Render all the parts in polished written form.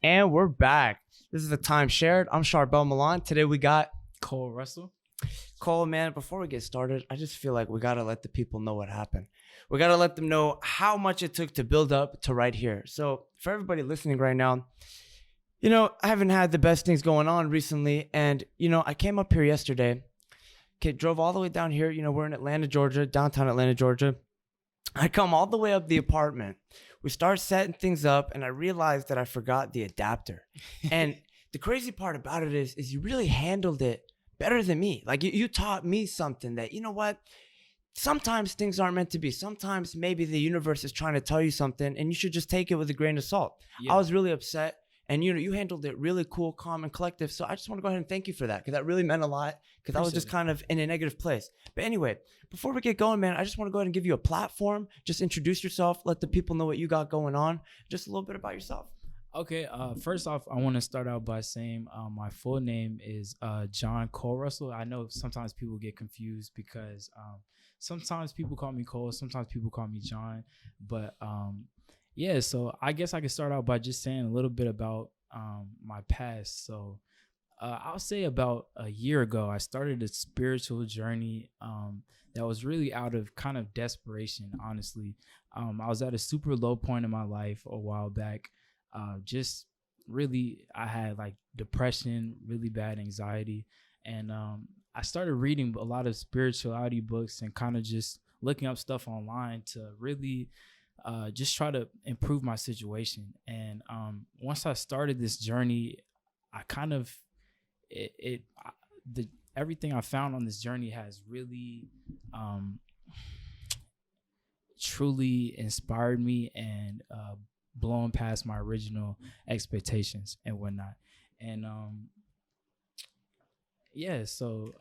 And we're back. This is the Time Shared. I'm Charbel Milan. Today we got Cole Russell. Cole. Man, before we get started, I just feel like we got to let the people know what happened. We got to let them know how much it took to build up to right here. So for everybody listening right now, I haven't had the best things going on recently. And, I came up here yesterday. Okay, drove all the way down here. We're in Atlanta, Georgia, downtown Atlanta, Georgia. I come all the way up the apartment. We start setting things up, and I realized that I forgot the adapter. And the crazy part about it is you really handled it better than me. Like you taught me something that, you know what? Sometimes things aren't meant to be. Sometimes maybe the universe is trying to tell you something, and you should just take it with a grain of salt. Yeah. I was really upset. And, you handled it really cool, calm, and collective. So I just want to go ahead and thank you for that, because that really meant a lot, because I was just kind of in a negative place. But anyway, before we get going, man, I just want to go ahead and give you a platform. Just introduce yourself. Let the people know what you got going on. Just a little bit about yourself. Okay. First off, I want to start out by saying my full name is John Cole Russell. I know sometimes people get confused because sometimes people call me Cole, sometimes people call me John. But yeah, so I guess I could start out by just saying a little bit about my past. So I'll say about a year ago, I started a spiritual journey that was really out of kind of desperation, honestly. I was at a super low point in my life a while back. Just really, I had like depression, really bad anxiety. And I started reading a lot of spirituality books and kind of just looking up stuff online to really just try to improve my situation. And once I started this journey, I kind of everything I found on this journey has really truly inspired me and blown past my original expectations and whatnot. And yeah, so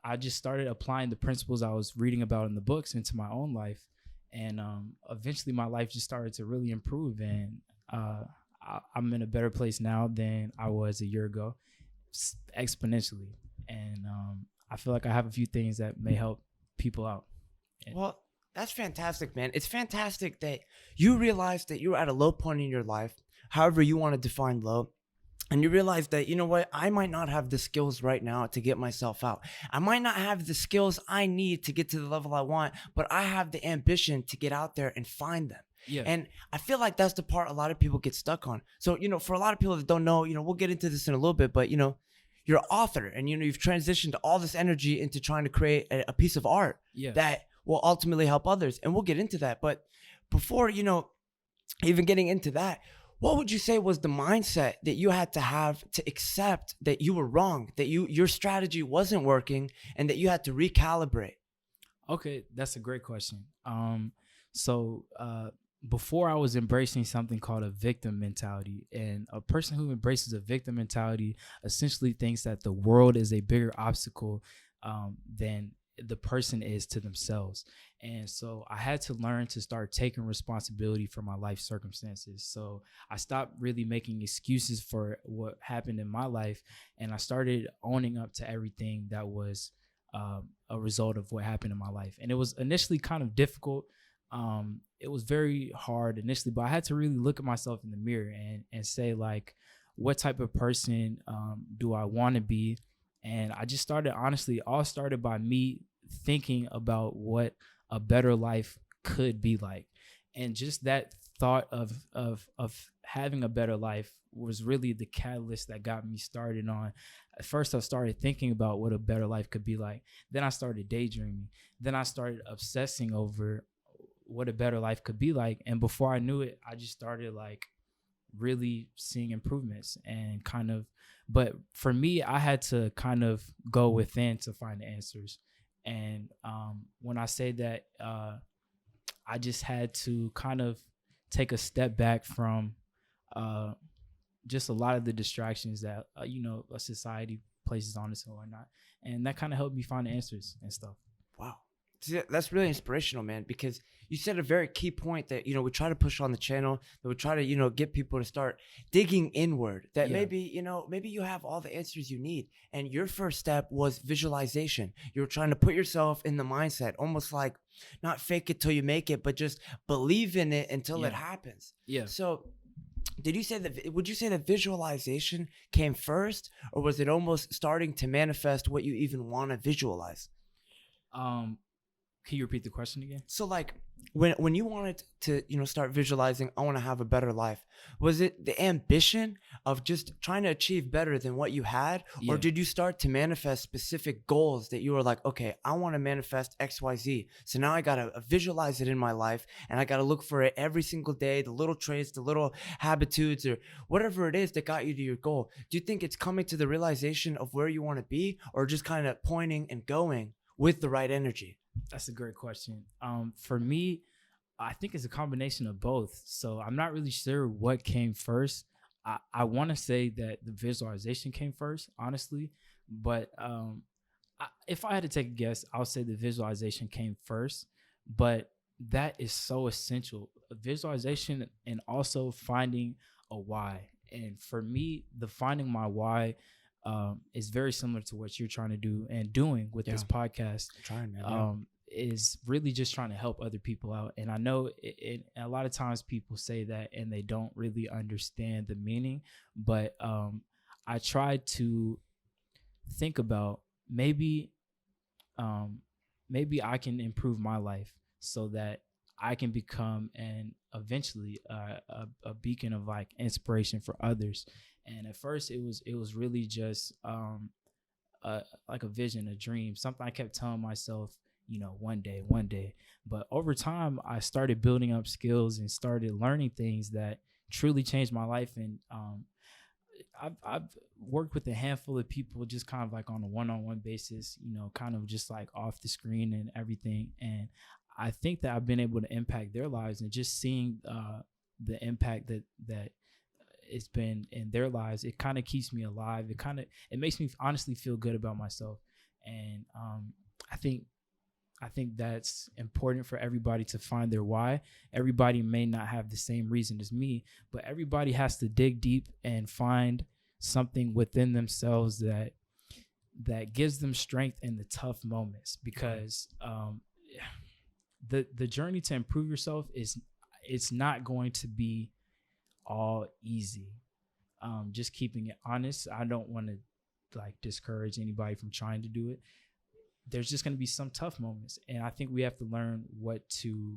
I just started applying the principles I was reading about in the books into my own life. And eventually my life just started to really improve. And I'm in a better place now than I was a year ago, exponentially. And I feel like I have a few things that may help people out. Well, that's fantastic, man. It's fantastic that you realized that you were at a low point in your life, however you want to define low. And you realize that, you know what, I might not have the skills right now to get myself out. I might not have the skills I need to get to the level I want, but I have the ambition to get out there and find them. Yeah. And I feel like that's the part a lot of people get stuck on. So, for a lot of people that don't know, we'll get into this in a little bit, but, you're an author and, you've transitioned all this energy into trying to create a piece of art that will ultimately help others. And we'll get into that. But before, even getting into that, what would you say was the mindset that you had to have to accept that you were wrong, that your strategy wasn't working, and that you had to recalibrate? Okay, that's a great question. So before I was embracing something called a victim mentality, and a person who embraces a victim mentality essentially thinks that the world is a bigger obstacle than the person is to themselves. And so I had to learn to start taking responsibility for my life circumstances. So I stopped really making excuses for what happened in my life, and I started owning up to everything that was a result of what happened in my life. And it was initially kind of difficult. It was very hard initially, but I had to really look at myself in the mirror and say, like, what type of person do I want to be? And I just started, honestly, all started by me thinking about what a better life could be like. And just that thought of having a better life was really the catalyst that got me started on. At first, I started thinking about what a better life could be like. Then I started daydreaming. Then I started obsessing over what a better life could be like. And before I knew it, I just started like really seeing improvements and kind of, but for me, I had to kind of go within to find the answers. And when I say that, I just had to kind of take a step back from just a lot of the distractions that, a society places on us and whatnot. And that kind of helped me find the answers and stuff. Wow. See, that's really inspirational, man, because you said a very key point that, we try to push on the channel, that we try to, get people to start digging inward, that maybe you have all the answers you need. And your first step was visualization. You were trying to put yourself in the mindset, almost like not fake it till you make it, but just believe in it until it happens. Yeah. So would you say that visualization came first, or was it almost starting to manifest what you even want to visualize? Can you repeat the question again? So like when you wanted to, start visualizing, I want to have a better life, was it the ambition of just trying to achieve better than what you had? Yeah. Or did you start to manifest specific goals that you were like, okay, I want to manifest XYZ. So now I got to visualize it in my life, and I got to look for it every single day, the little traits, the little habitudes, or whatever it is that got you to your goal. Do you think it's coming to the realization of where you want to be, or just kind of pointing and going with the right energy? That's a great question. For me, I think it's a combination of both. So I'm not really sure what came first. I want to say that the visualization came first, honestly. But if I had to take a guess, I'll say the visualization came first. But that is so essential. Visualization and also finding a why. And for me, the finding my why is very similar to what you're trying to do and doing with this podcast. Trying, man. Is really just trying to help other people out. And I know a lot of times people say that and they don't really understand the meaning, but I try to think about maybe I can improve my life so that I can become eventually a beacon of like inspiration for others. And at first it was really just like a vision, a dream, something I kept telling myself, one day. But over time, I started building up skills and started learning things that truly changed my life. And I've worked with a handful of people just kind of like on a one-on-one basis, kind of just like off the screen and everything. And I think that I've been able to impact their lives, and just seeing the impact that it's been in their lives, it kind of keeps me alive. It makes me honestly feel good about myself. And I think that's important for everybody to find their why. Everybody may not have the same reason as me, but everybody has to dig deep and find something within themselves that gives them strength in the tough moments. Because the journey to improve yourself it's not going to be all easy. Just keeping it honest, I don't want to like discourage anybody from trying to do it. There's just going to be some tough moments, and I think we have to learn what to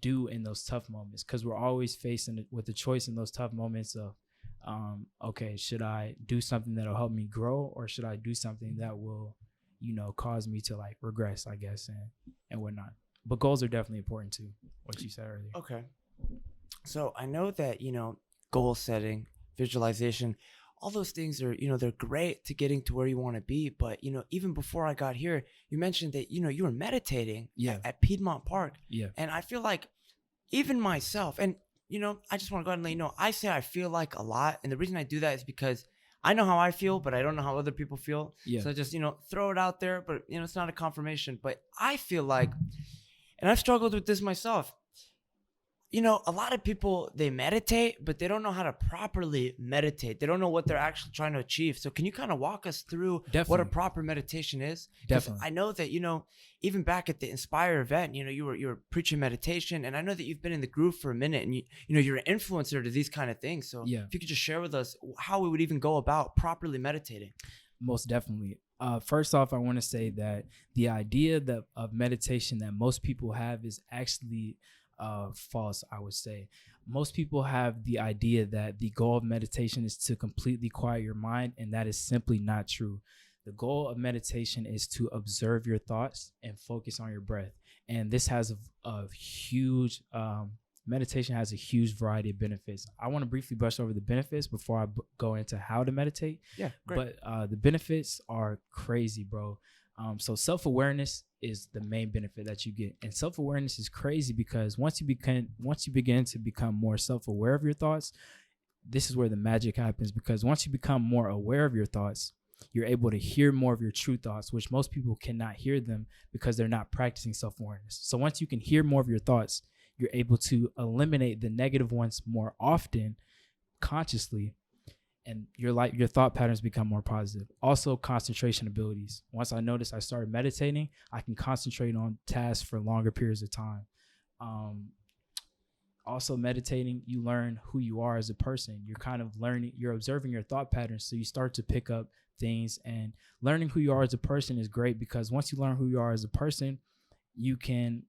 do in those tough moments, because we're always facing with the choice in those tough moments of okay, should I do something that'll help me grow, or should I do something that will cause me to like regress, I guess, and whatnot. But goals are definitely important too, what you said earlier. Okay, so I know that goal setting, visualization, all those things are, they're great to getting to where you want to be. But, even before I got here, you mentioned that, you were meditating at Piedmont Park. Yeah. And I feel like even myself, and, I just want to go ahead and let you know, I say I feel like a lot. And the reason I do that is because I know how I feel, but I don't know how other people feel. Yeah. So just, throw it out there, but, it's not a confirmation. But I feel like, and I've struggled with this myself, a lot of people, they meditate, but they don't know how to properly meditate. They don't know what they're actually trying to achieve. So can you kind of walk us through what a proper meditation is? Definitely. I know that, even back at the Inspire event, you were preaching meditation, and I know that you've been in the groove for a minute, and you're an influencer to these kind of things. So if you could just share with us how we would even go about properly meditating. Most definitely. First off, I want to say that the idea of meditation that most people have is actually false, I would say. Most people have the idea that the goal of meditation is to completely quiet your mind, and that is simply not true. The goal of meditation is to observe your thoughts and focus on your breath. And this has a huge, meditation has a huge variety of benefits. I want to briefly brush over the benefits before I go into how to meditate. Yeah, great. But the benefits are crazy, bro. So self-awareness is the main benefit that you get. And self-awareness is crazy because once you begin to become more self-aware of your thoughts, this is where the magic happens. Because once you become more aware of your thoughts, you're able to hear more of your true thoughts, which most people cannot hear them because they're not practicing self-awareness. So once you can hear more of your thoughts, you're able to eliminate the negative ones more often consciously, and your thought patterns become more positive. Also, concentration abilities. Once I noticed I started meditating, I can concentrate on tasks for longer periods of time. Also meditating, you learn who you are as a person. You're kind of learning, you're observing your thought patterns. So you start to pick up things, and learning who you are as a person is great, because once you learn who you are as a person, you can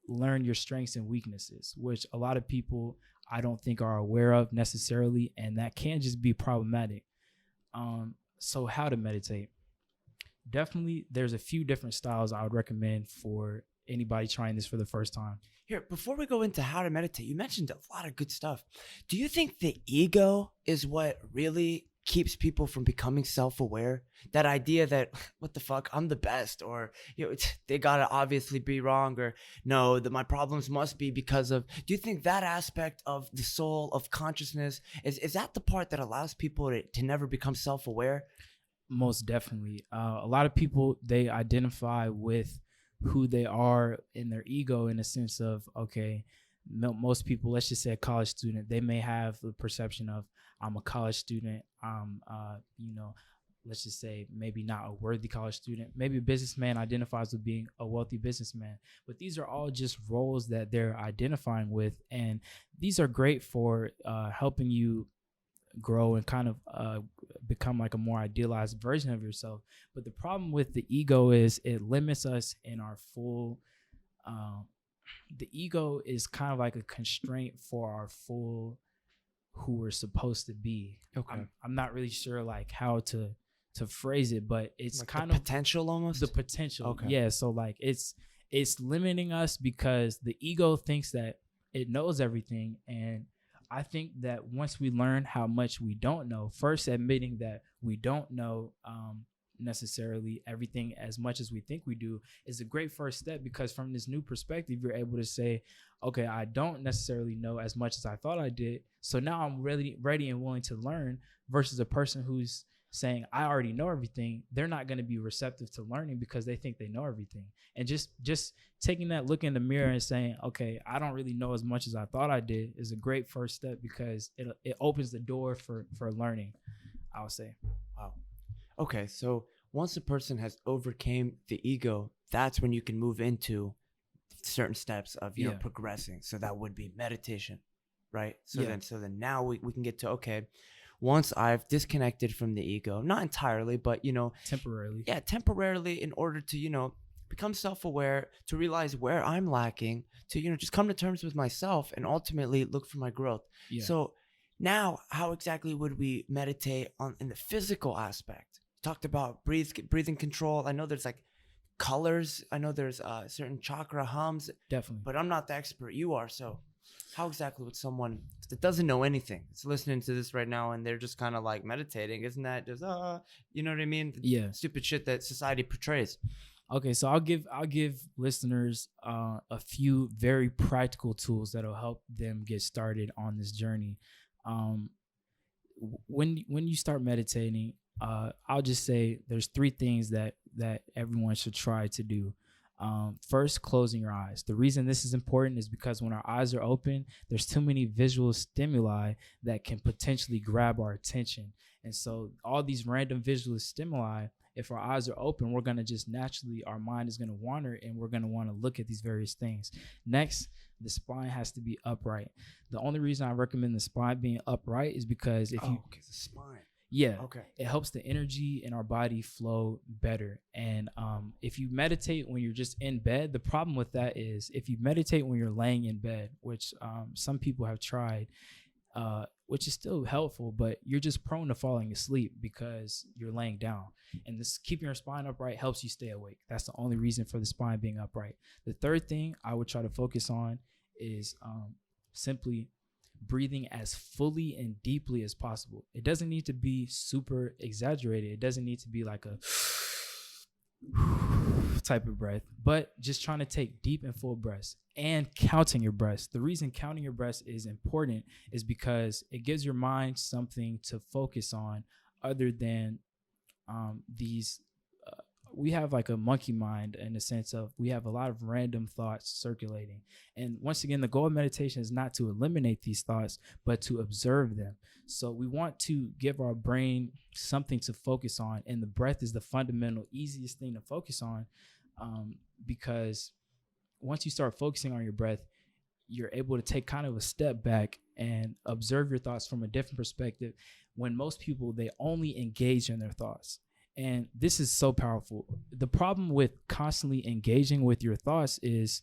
learn your strengths and weaknesses, which a lot of people I don't think are aware of necessarily. And that can just be problematic. So how to meditate? Definitely, there's a few different styles I would recommend for anybody trying this for the first time. Here, before we go into how to meditate, you mentioned a lot of good stuff. Do you think the ego is what really keeps people from becoming self-aware? That idea that, what the fuck, I'm the best, or they gotta obviously be wrong, or no, that my problems must be because of. Do you think that aspect of the soul of consciousness is that the part that allows people to never become self-aware? Most definitely. A lot of people, they identify with who they are in their ego, in a sense of, okay, most people, let's just say a college student, they may have the perception of, I'm a college student, let's just say maybe not a worthy college student. Maybe a businessman identifies with being a wealthy businessman. But these are all just roles that they're identifying with, and these are great for helping you grow and kind of become like a more idealized version of yourself. But the problem with the ego is it limits us in our full. The ego is kind of like a constraint for our full who we're supposed to be. Okay. I'm not really sure like how to phrase it, but it's Like kind the of potential almost. the potential. Okay. Yeah. So like it's limiting us because the ego thinks that it knows everything. And I think that once we learn how much we don't know, first admitting that we don't know necessarily everything as much as we think we do is a great first step, because from this new perspective, you're able to say, okay, I don't necessarily know as much as I thought I did. So now I'm really ready and willing to learn, versus a person who's saying, I already know everything. They're not going to be receptive to learning because they think they know everything. And just taking that look in the mirror and saying, okay, I don't really know as much as I thought I did, is a great first step, because it opens the door for learning, I would say. Wow. Okay, so once a person has overcame the ego, that's when you can move into certain steps of progressing. So that would be meditation, right? So then now we can get to, okay, once I've disconnected from the ego, not entirely, but temporarily. Yeah, temporarily, in order to become self-aware, to realize where I'm lacking, to just come to terms with myself, and ultimately look for my growth. Yeah. So now, how exactly would we meditate in the physical aspect? Talked about breathing control. I know there's like colors. I know there's certain chakra hums. Definitely. But I'm not the expert. You are. So how exactly would someone that doesn't know anything, is listening to this right now, and they're just kind of like meditating? Isn't that just you know what I mean? Yeah. Stupid shit that society portrays. Okay, so I'll give listeners a few very practical tools that'll help them get started on this journey. When you start meditating, I'll just say there's 3 things that everyone should try to do. First, closing your eyes. The reason this is important is because when our eyes are open, there's too many visual stimuli that can potentially grab our attention. And so all these random visual stimuli, if our eyes are open, we're going to just naturally, our mind is going to wander, and we're going to want to look at these various things. Next, the spine has to be upright. The only reason I recommend the spine being upright is because the spine. Yeah. Okay. It helps the energy in our body flow better. And if you meditate when you're just in bed, the problem with that is if you meditate when you're laying in bed, which some people have tried, which is still helpful, but you're just prone to falling asleep because you're laying down. And this keeping your spine upright helps you stay awake. That's the only reason for the spine being upright. The third thing I would try to focus on is simply breathing as fully and deeply as possible. It doesn't need to be super exaggerated. It doesn't need to be like a type of breath, but just trying to take deep and full breaths and counting your breaths. The reason counting your breaths is important is because it gives your mind something to focus on other than these. We have like a monkey mind in the sense of we have a lot of random thoughts circulating. And once again, the goal of meditation is not to eliminate these thoughts, but to observe them. So we want to give our brain something to focus on. And the breath is the fundamental, easiest thing to focus on, because once you start focusing on your breath, you're able to take kind of a step back and observe your thoughts from a different perspective, when most people, they only engage in their thoughts. And this is so powerful. The problem with constantly engaging with your thoughts is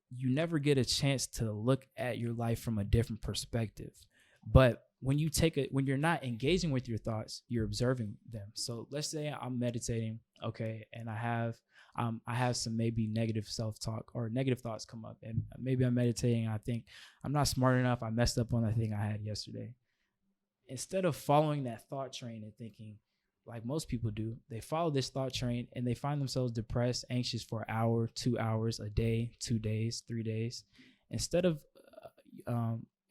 you never get a chance to look at your life from a different perspective. But when you're not engaging with your thoughts, you're observing them. So let's say I'm meditating, okay, and I have some maybe negative self-talk or negative thoughts come up, and maybe I'm meditating and I think I'm not smart enough, I messed up on that thing I had yesterday. Instead of following that thought train and thinking, like most people do, they follow this thought train and they find themselves depressed, anxious for an hour, 2 hours, a day, 2 days, 3 days. Instead of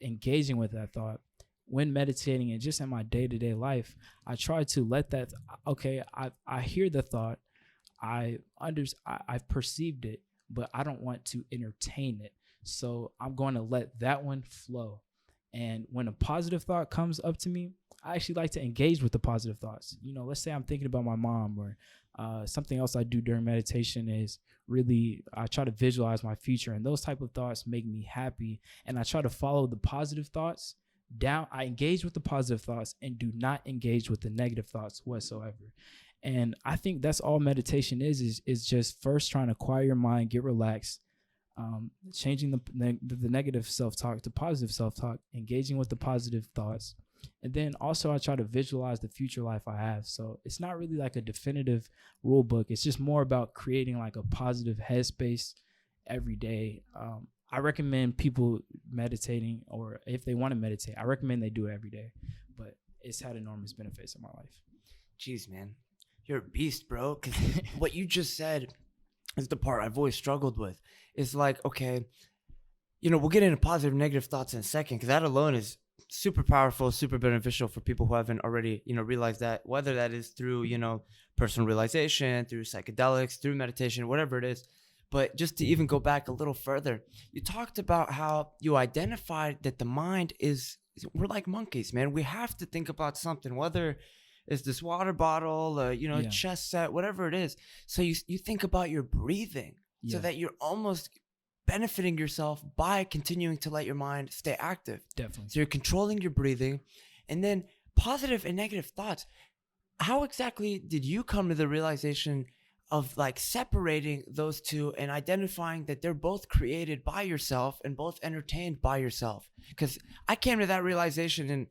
engaging with that thought, when meditating and just in my day-to-day life, I try to let that, okay, I hear the thought, I've perceived it, but I don't want to entertain it. So I'm going to let that one flow. And when a positive thought comes up to me, I actually like to engage with the positive thoughts. Let's say I'm thinking about my mom, or something else I do during meditation is really, I try to visualize my future, and those type of thoughts make me happy. And I try to follow the positive thoughts down. I engage with the positive thoughts and do not engage with the negative thoughts whatsoever. And I think that's all meditation is just first trying to quiet your mind, get relaxed, changing the negative self-talk to positive self-talk, engaging with the positive thoughts. And then also I try to visualize the future life I have. So it's not really like a definitive rule book. It's just more about creating like a positive headspace every day. I recommend people meditating, or if they want to meditate, I recommend they do it every day. But it's had enormous benefits in my life. Jeez, man. You're a beast, bro. Because what you just said is the part I've always struggled with. It's like, okay, we'll get into positive and negative thoughts in a second, because that alone is super powerful, super beneficial for people who haven't already, realized that, whether that is through, personal realization, through psychedelics, through meditation, whatever it is. But just to even go back a little further, you talked about how you identified that the mind we're like monkeys, man. We have to think about something, whether it's this water bottle, chess set, whatever it is. So you think about your breathing, so that you're almost benefiting yourself by continuing to let your mind stay active. Definitely. So you're controlling your breathing. And then positive and negative thoughts. How exactly did you come to the realization of like separating those two and identifying that they're both created by yourself and both entertained by yourself? Because I came to that realization in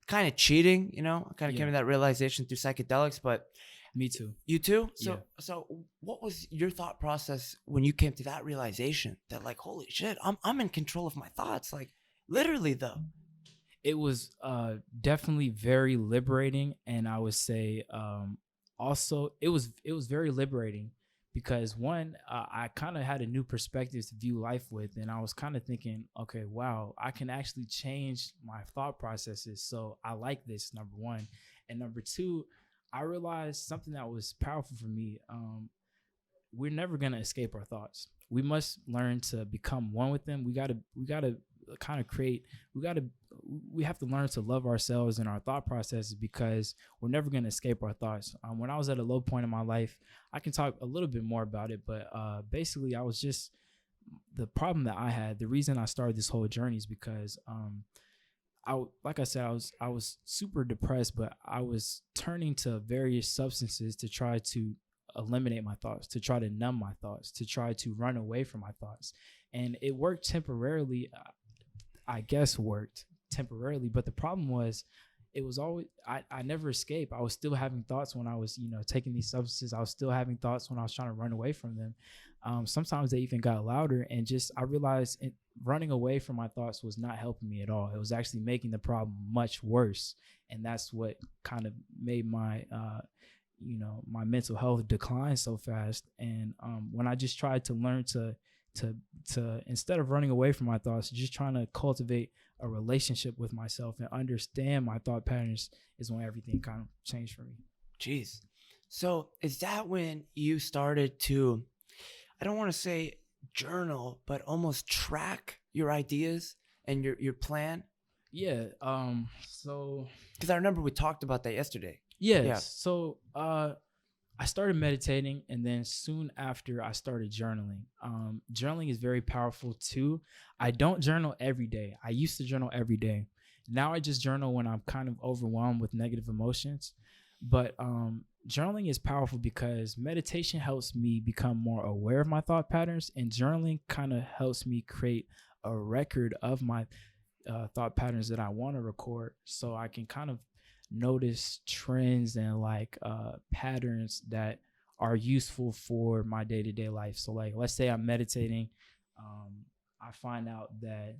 kind of cheating, I kind of came to that realization through psychedelics, but me too. You too? So what was your thought process when you came to that realization that, like, holy shit, I'm in control of my thoughts? Like, literally though. It was definitely very liberating, and I would say also it was very liberating because one, I kind of had a new perspective to view life with, and I was kind of thinking, okay, wow, I can actually change my thought processes. So I like this, number one. And number two, I realized something that was powerful for me. We're never going to escape our thoughts. We must learn to become one with them. We got to kind of we have to learn to love ourselves and our thought processes, because we're never going to escape our thoughts. When I was at a low point in my life, I can talk a little bit more about it, but basically the problem that I had, the reason I started this whole journey is because like I said, I was super depressed, but I was turning to various substances to try to eliminate my thoughts, to try to numb my thoughts, to try to run away from my thoughts. And it worked temporarily, I guess worked temporarily, but the problem was it was always, I never escaped. I was still having thoughts when I was, taking these substances. I was still having thoughts when I was trying to run away from them. Sometimes they even got louder, and I realized running away from my thoughts was not helping me at all. It was actually making the problem much worse. And that's what kind of made my, my mental health decline so fast. And when I just tried to learn to instead of running away from my thoughts, just trying to cultivate a relationship with myself and understand my thought patterns, is when everything kind of changed for me. Jeez. So is that when you started to, I don't want to say journal, but almost track your ideas and your plan? Yeah. So because I remember we talked about that yesterday. yes. Yeah. So I started meditating, and then soon after I started journaling. Journaling is very powerful too. I don't journal every day. I used to journal every day. Now I just journal when I'm kind of overwhelmed with negative emotions. But journaling is powerful because meditation helps me become more aware of my thought patterns, and journaling kind of helps me create a record of my thought patterns that I want to record, so I can kind of notice trends and like patterns that are useful for my day-to-day life. So like, let's say I'm meditating, I find out that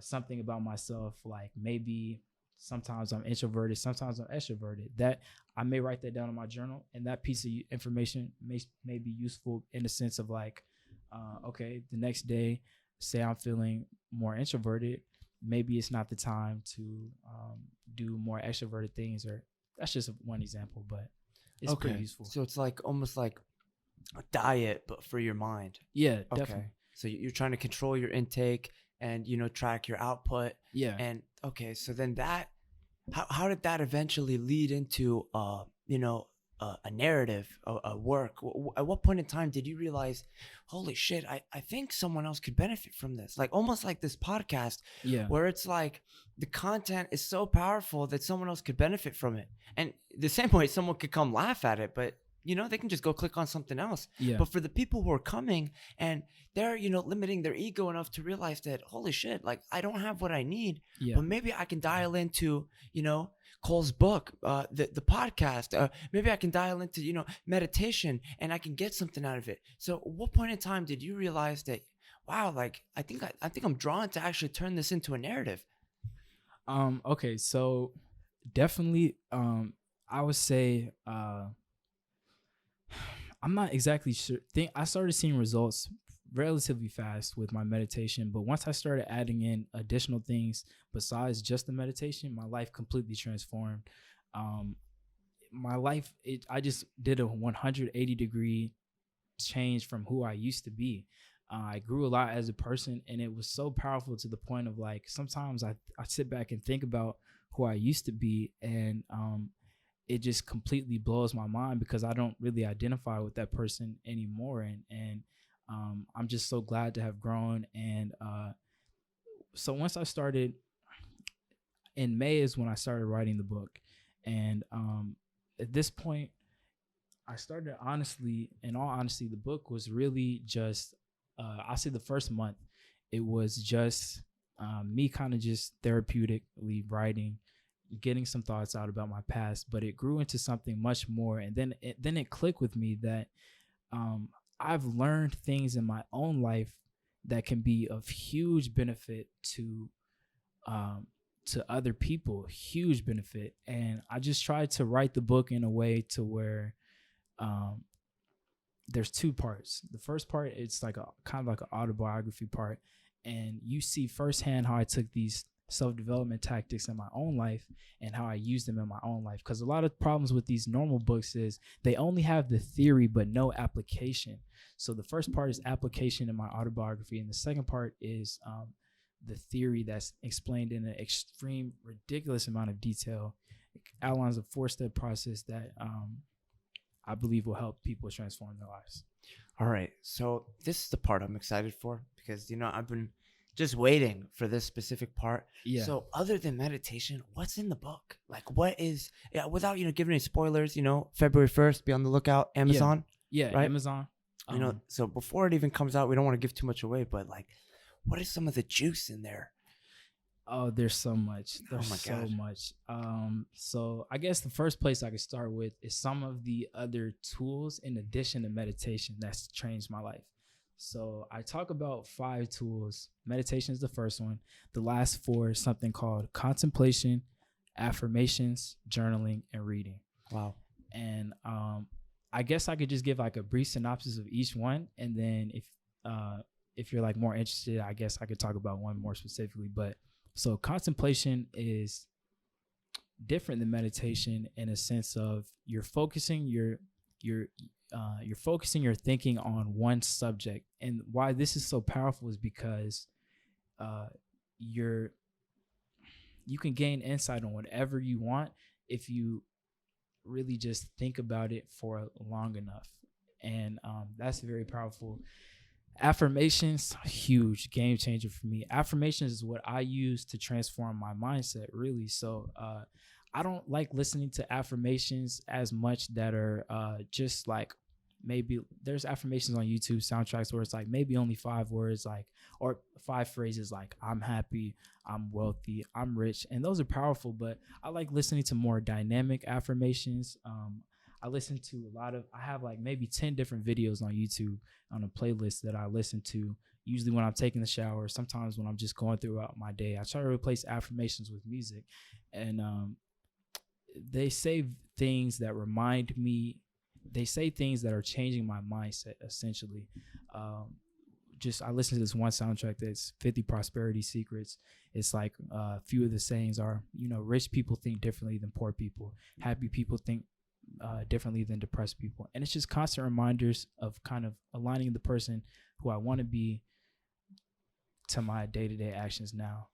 something about myself, like maybe sometimes I'm introverted, sometimes I'm extroverted, that I may write that down in my journal, and that piece of information may be useful in the sense of like, okay, the next day, say I'm feeling more introverted, maybe it's not the time to do more extroverted things, or that's just one example, but it's pretty useful. So it's like almost like a diet, but for your mind. Yeah, definitely. So you're trying to control your intake and, track your output. Yeah. And okay, so then that, how did that eventually lead into, a narrative, a work? At what point in time did you realize, holy shit, I think someone else could benefit from this? Like almost like this podcast, Yeah. where it's like the content is so powerful that someone else could benefit from it. And the same way someone could come laugh at it, but they can just go click on something else. Yeah. But for the people who are coming and they're, limiting their ego enough to realize that, holy shit, like I don't have what I need, Yeah. but maybe I can dial into, Cole's book, the podcast. Maybe I can dial into, meditation, and I can get something out of it. So at what point in time did you realize that, wow, like I think I'm drawn to actually turn this into a narrative? Okay, so definitely, I would say, I'm not exactly sure. I started seeing results relatively fast with my meditation, but once I started adding in additional things besides just the meditation, my life completely transformed. My life, I just did a 180-degree change from who I used to be. I grew a lot as a person, and it was so powerful to the point of like, sometimes I sit back and think about who I used to be, and it just completely blows my mind because I don't really identify with that person anymore. And I'm just so glad to have grown. And so once I started, in May is when I started writing the book. And at this point, I started in all honesty, the book was really just, I'll say the first month, it was just me kind of just therapeutically writing, getting some thoughts out about my past, but it grew into something much more. And then it clicked with me that I've learned things in my own life that can be of huge benefit to other people, huge benefit. And I just tried to write the book in a way to where there's two parts. The first part, it's like a kind of like an autobiography part, and you see firsthand how I took these self-development tactics in my own life and how I use them in my own life. Because a lot of problems with these normal books is they only have the theory but no application. So the first part is application in my autobiography, and the second part is the theory that's explained in an extreme, ridiculous amount of detail. It outlines a 4-step process that I believe will help people transform their lives. All right. So this is the part I'm excited for because, I've been just waiting for this specific part. Yeah. So other than meditation, what's in the book? Like what is, without, giving any spoilers, February 1st, be on the lookout, Amazon. Yeah. Right? Amazon. So before it even comes out, we don't want to give too much away, but like, what is some of the juice in there? Oh, there's so much. There's my so God. much. So I guess the first place I could start with is some of the other tools in addition to meditation that's changed my life. So I talk about 5 tools. Meditation is the first one. The last 4 is something called Contemplation, Affirmations, Journaling, and Reading. Wow. And I guess I could just give like a brief synopsis of each one, and then if you're like more interested, I guess I could talk about one more specifically. But so contemplation is different than meditation in a sense of you're focusing your thinking on one subject. And why this is so powerful is because you can gain insight on whatever you want if you really just think about it for long enough. And that's very powerful. Affirmations, huge game changer for me. Affirmations is what I use to transform my mindset, really. So I don't like listening to affirmations as much that are just like, maybe there's affirmations on YouTube soundtracks where it's like maybe only 5 words, like, or 5 phrases, like I'm happy, I'm wealthy, I'm rich, and those are powerful. But I like listening to more dynamic affirmations. I listen to I have like maybe 10 different videos on YouTube on a playlist that I listen to, usually when I'm taking the shower, sometimes when I'm just going throughout my day. I try to replace affirmations with music, and they say things that remind me, they say things that are changing my mindset, essentially. I listen to this one soundtrack that's 50 prosperity secrets. It's like a few of the sayings are, rich people think differently than poor people. Happy people think differently than depressed people. And it's just constant reminders of kind of aligning the person who I want to be to my day-to-day actions now.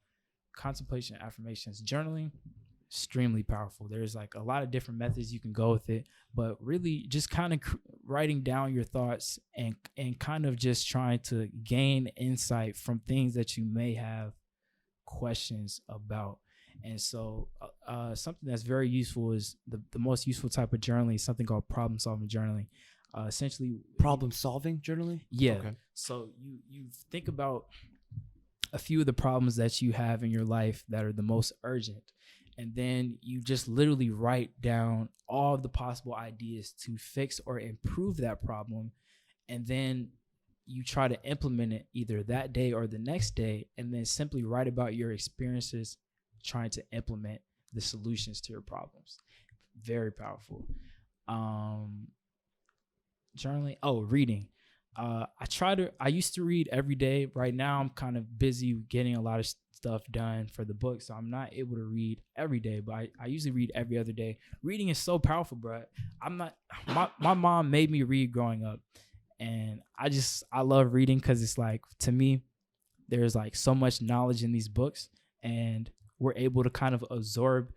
Contemplation affirmations, journaling, extremely powerful. There's like a lot of different methods you can go with it, but really just kind of writing down your thoughts and kind of just trying to gain insight from things that you may have questions about. And so something that's very useful is the most useful type of journaling is something called problem solving journaling. Essentially, problem solving journaling. Yeah. Okay. So you think about a few of the problems that you have in your life that are the most urgent, and then you just literally write down all of the possible ideas to fix or improve that problem, and then you try to implement it either that day or the next day, and then simply write about your experiences trying to implement the solutions to your problems. Very powerful. Journaling. Reading. I used to read every day. Right now I'm kind of busy getting a lot of stuff done for the book, so I'm not able to read every day, but I usually read every other day. Reading is so powerful, bro. My mom made me read growing up, and I love reading because it's like, to me, there's like so much knowledge in these books, and we're able to kind of absorb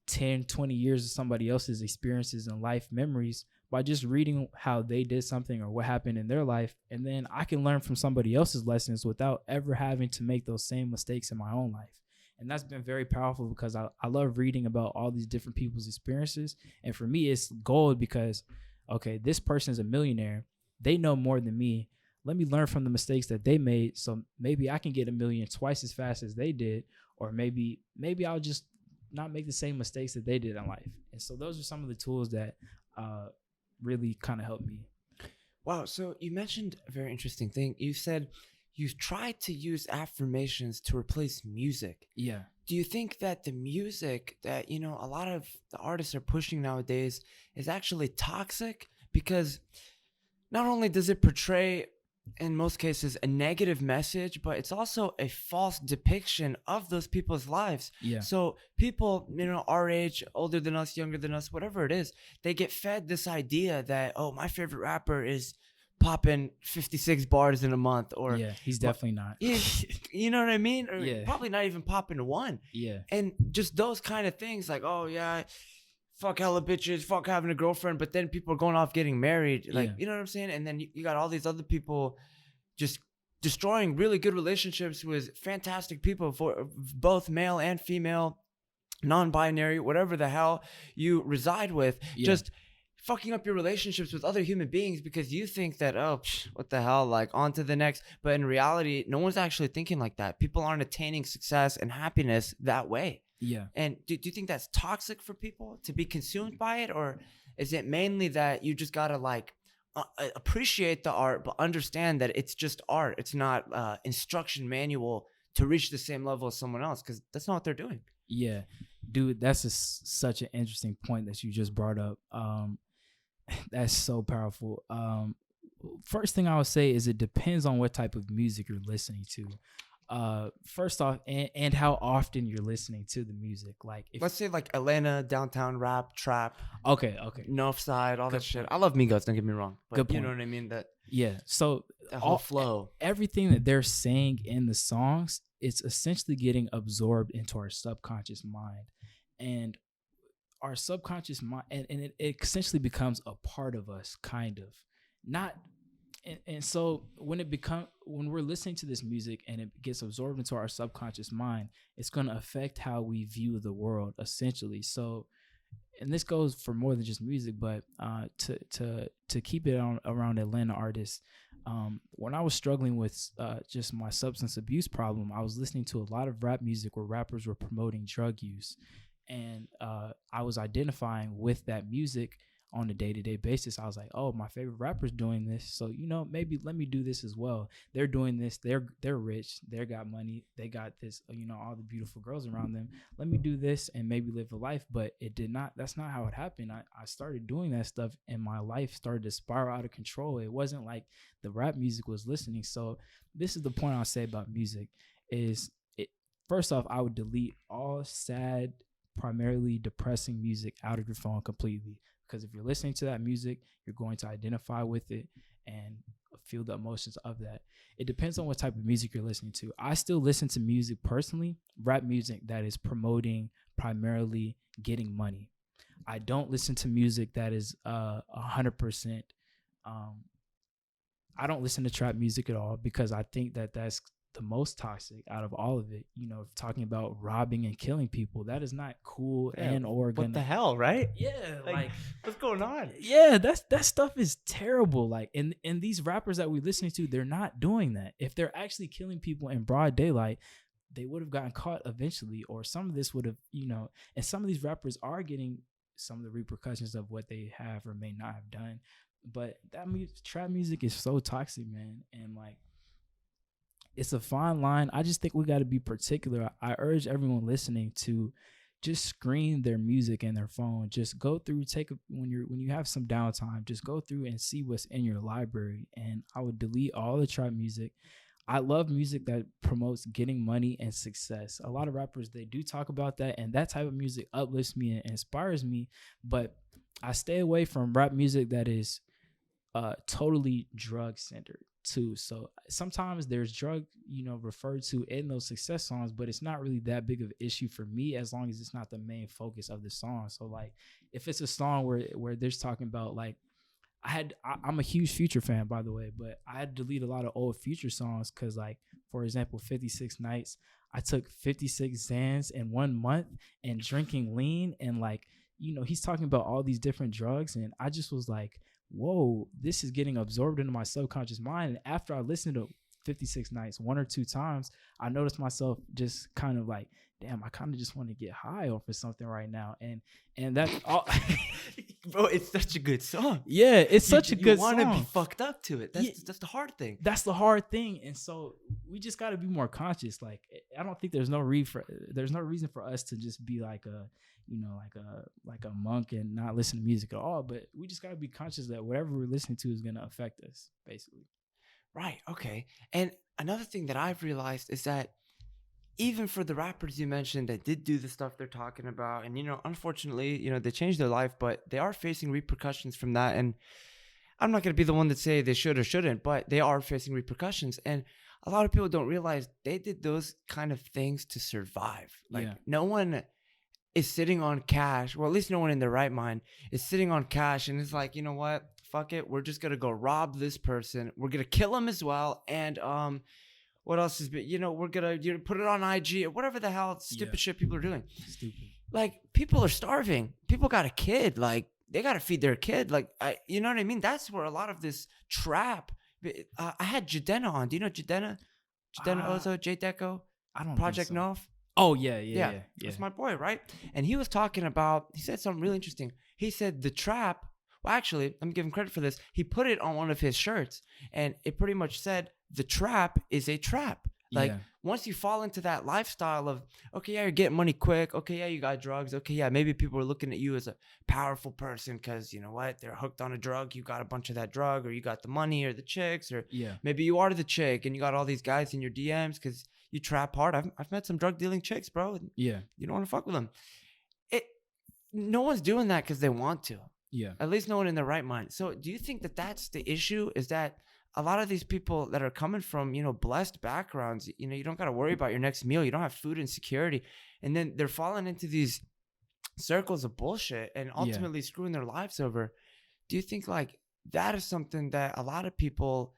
10, 20 years of somebody else's experiences and life memories by just reading how they did something or what happened in their life. And then I can learn from somebody else's lessons without ever having to make those same mistakes in my own life. And that's been very powerful because I love reading about all these different people's experiences. And for me, it's gold because, okay, this person is a millionaire. They know more than me. Let me learn from the mistakes that they made, so maybe I can get a million twice as fast as they did, or maybe I'll just not make the same mistakes that they did in life. And so those are some of the tools that really kind of helped me. Wow. So you mentioned a very interesting thing. You said you've tried to use affirmations to replace music. Yeah. Do you think that the music that, a lot of the artists are pushing nowadays is actually toxic? Because not only does it portray, in most cases, a negative message, but it's also a false depiction of those people's lives. Yeah. So people, our age, older than us, younger than us, whatever it is, they get fed this idea that, oh, my favorite rapper is popping 56 bars in a month, or yeah, he's definitely not. You know what I mean? Or Yeah. probably not even popping one. Yeah. And just those kind of things, like, oh yeah, fuck hella bitches, fuck having a girlfriend, but then people are going off getting married. Like, Yeah. you know what I'm saying? And then you got all these other people just destroying really good relationships with fantastic people, for both male and female, non-binary, whatever the hell you reside with. Yeah. Just fucking up your relationships with other human beings because you think that, oh, what the hell, like, on to the next. But in reality, no one's actually thinking like that. People aren't attaining success and happiness that way. Yeah. And do you think that's toxic for people to be consumed by it? Or is it mainly that you just got to like appreciate the art, but understand that it's just art? It's not instruction manual to reach the same level as someone else, because that's not what they're doing. Yeah. Dude, that's such an interesting point that you just brought up. That's so powerful. First thing I would say is it depends on what type of music you're listening to. First off, and how often you're listening to the music. Like, Let's say like Atlanta, downtown rap, trap, okay, North Side, all Good that shit. point. I love Migos, don't get me wrong, but Good you know point. what I mean? That So whole flow. everything that they're saying in the songs, it's essentially getting absorbed into our subconscious mind. And our subconscious mind, and it essentially becomes a part of us, kind of. Not and so when we're listening to this music and it gets absorbed into our subconscious mind, it's going to affect how we view the world, essentially. So, and this goes for more than just music, but to keep it on around Atlanta artists, when I was struggling with just my substance abuse problem, I was listening to a lot of rap music where rappers were promoting drug use, and I was identifying with that music on a day-to-day basis. I was like, oh, my favorite rapper's doing this, so maybe let me do this as well. They're doing this, they're rich, they got money, they got this, all the beautiful girls around them. Let me do this and maybe live a life. But it did not, that's not how it happened. I started doing that stuff and my life started to spiral out of control. It wasn't like the rap music was listening. So this is the point I'll say about music is first off, I would delete all sad, primarily depressing music out of your phone completely. Because if you're listening to that music, you're going to identify with it and feel the emotions of that. It depends on what type of music you're listening to. I still listen to music personally, rap music that is promoting primarily getting money. I don't listen to music that is 100%. I don't listen to trap music at all because I think that that's the most toxic out of all of it. Talking about robbing and killing people, that is not cool. Yeah, what the hell, right? Yeah, like what's going on? Yeah, that stuff is terrible. Like, and these rappers that we're listening to, they're not doing that. If they're actually killing people in broad daylight, they would have gotten caught eventually, or some of this would have, and some of these rappers are getting some of the repercussions of what they have or may not have done. But that trap music is so toxic, man. And like, it's a fine line. I just think we got to be particular. I urge everyone listening to just screen their music in their phone. Just go through, when you have some downtime, just go through and see what's in your library. And I would delete all the trap music. I love music that promotes getting money and success. A lot of rappers, they do talk about that, and that type of music uplifts me and inspires me. But I stay away from rap music that is totally drug centered too. So sometimes there's drug, referred to in those success songs, but it's not really that big of an issue for me as long as it's not the main focus of the song. So like, if it's a song where there's talking about like, I'm a huge Future fan, by the way, but I had to delete a lot of old Future songs because, like, for example, 56 Nights, I took 56 Xans in 1 month and drinking lean, and like, he's talking about all these different drugs, and I just was like, whoa, this is getting absorbed into my subconscious mind. And after I listened to 56 Nights 1 or 2 times, I noticed myself just kind of like, damn, I kind of just want to get high off of something right now. And that's all. Bro, it's such a good song. Yeah, it's such a good song. You want to be fucked up to it. That's the hard thing. That's the hard thing. And so we just got to be more conscious. Like, I don't think there's no reason for us to just be like a monk and not listen to music at all. But we just got to be conscious that whatever we're listening to is going to affect us, basically. Right. Okay. And another thing that I've realized is that even for the rappers you mentioned that did do the stuff they're talking about, and, unfortunately, they changed their life, but they are facing repercussions from that. And I'm not going to be the one that say they should or shouldn't, but they are facing repercussions. And a lot of people don't realize they did those kind of things to survive. Like, no one is sitting on cash, or at least no one in their right mind is sitting on cash and is like, you know what? Fuck it. We're just going to go rob this person. We're going to kill him as well. And, what else is, we're going to put it on IG or whatever the hell stupid shit people are doing. Stupid. Like, people are starving. People got a kid. Like, they got to feed their kid. Like, you know what I mean? That's where a lot of this trap. I had Jadena on. Do you know Jadena? Jadena Ozo, J Deco? I don't Project think so. Nov? Oh, yeah. That's my boy, right? And he was talking about, he said something really interesting. He said the trap, well, actually, let me give him credit for this. He put it on one of his shirts, and it pretty much said, the trap is a trap. Like, once you fall into that lifestyle of, okay, yeah, you're getting money quick. Okay, yeah, you got drugs. Okay, yeah, maybe people are looking at you as a powerful person because, you know what, they're hooked on a drug. You got a bunch of that drug, or you got the money or the chicks, or maybe you are the chick and you got all these guys in your DMs because you trap hard. I've met some drug dealing chicks, bro. Yeah. You don't want to fuck with them. No one's doing that because they want to. Yeah. At least no one in their right mind. So do you think that that's the issue, is that a lot of these people that are coming from, blessed backgrounds, you don't got to worry about your next meal. You don't have food insecurity. And then they're falling into these circles of bullshit and ultimately screwing their lives over. Do you think like that is something that a lot of people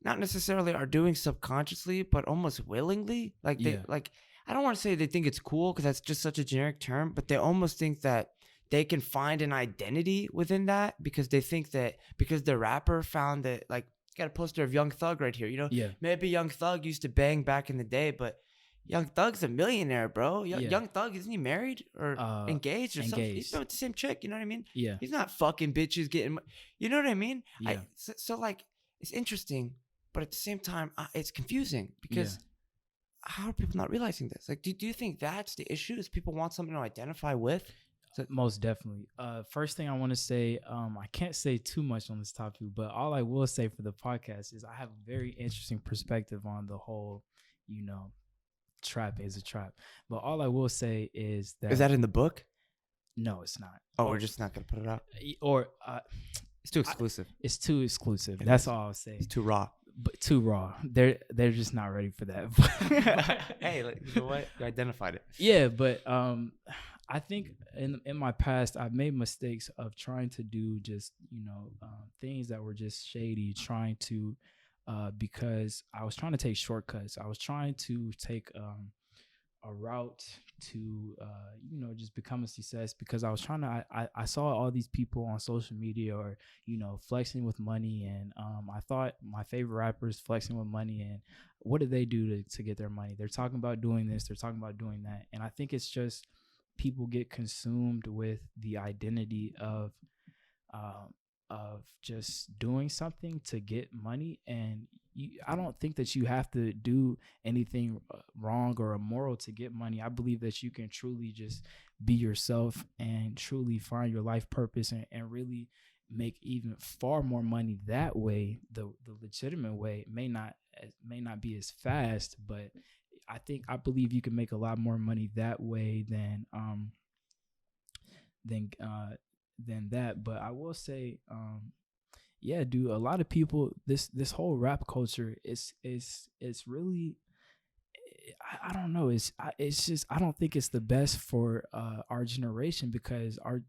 not necessarily are doing subconsciously, but almost willingly? Like they Yeah. like I don't want to say they think it's cool because that's just such a generic term, but they almost think that they can find an identity within that because they think that because the rapper found that like got a poster of Young Thug right here. Yeah. Maybe Young Thug used to bang back in the day, but Young Thug's a millionaire, bro. Yeah. Young Thug, isn't he married or engaged or something? He's Engaged. been with the same chick, you know what I mean? Yeah. He's not fucking bitches getting, you know what I mean? Yeah. So like, it's interesting, but at the same time, it's confusing because how are people not realizing this? Like, do you think that's the issue? Is people want something to identify with? Most definitely. First thing I want to say, I can't say too much on this topic, but all I will say for the podcast is I have a very interesting perspective on the whole, trap is a trap. But all I will say is that in the book? No, it's not. Oh, we're just not gonna put it out. Or it's too exclusive. It's too exclusive. That's all I'll say. It's too raw. But too raw. They're just not ready for that. Hey, you know what? You identified it. Yeah, but I think in my past I've made mistakes of trying to do just things that were just shady, trying to because I was trying to take shortcuts. I was trying to take a route to just become a success because I was trying to I saw all these people on social media or flexing with money, and I thought my favorite rappers flexing with money, and what did they do to get their money? They're talking about doing this, they're talking about doing that, and I think it's just people get consumed with the identity of just doing something to get money, and I don't think that you have to do anything wrong or immoral to get money. I believe that you can truly just be yourself and truly find your life purpose and really make even far more money that way. The legitimate way may not be as fast, but I believe you can make a lot more money that way than that. But I will say, yeah, dude, a lot of people, this whole rap culture is really, I don't know, it's just, I don't think it's the best for our generation, because our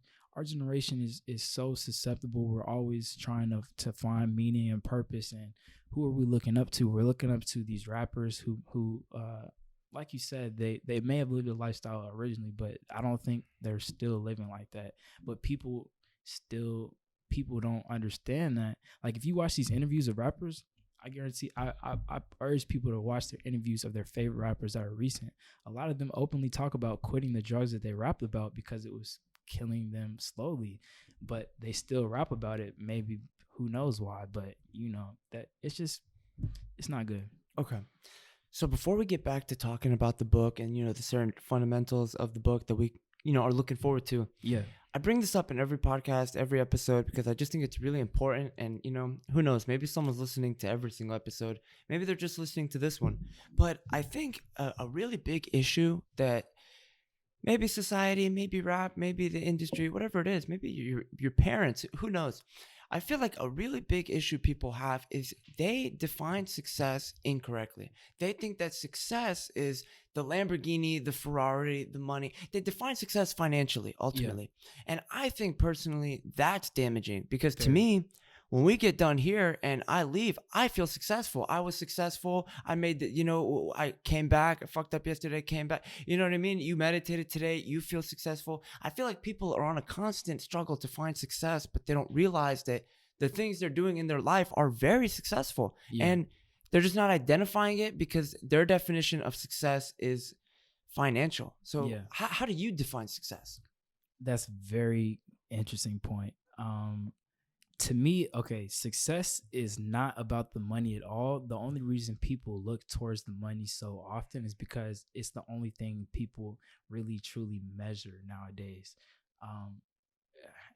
generation is so susceptible. We're always trying to find meaning and purpose, and who are we looking up to? We're looking up to these rappers who like you said, they may have lived a lifestyle originally, but I don't think they're still living like that. But people don't understand that. Like, if you watch these interviews of rappers, I guarantee I urge people to watch their interviews of their favorite rappers that are recent. A lot of them openly talk about quitting the drugs that they rapped about because it was killing them slowly, but they still rap about it. Maybe, who knows why, but that it's not good. Okay. So before we get back to talking about the book and the certain fundamentals of the book that we are looking forward to, I bring this up in every podcast, every episode, because I just think it's really important. And who knows, maybe someone's listening to every single episode, maybe they're just listening to this one. But I think a really big issue that maybe society, maybe rap, maybe the industry, whatever it is, maybe your parents, who knows, I feel like a really big issue people have is they define success incorrectly. They think that success is the Lamborghini, the Ferrari, the money. They define success financially, ultimately. And I think personally that's damaging, because to me, when we get done here and I leave, I feel successful. I was successful. I made I came back. I fucked up yesterday, came back. You know what I mean? You meditated today. You feel successful. I feel like people are on a constant struggle to find success, but they don't realize that the things they're doing in their life are very successful. And they're just not identifying it because their definition of success is financial. So how do you define success? That's a very interesting point. To me, success is not about the money at all. The only reason people look towards the money so often is because it's the only thing people really truly measure nowadays,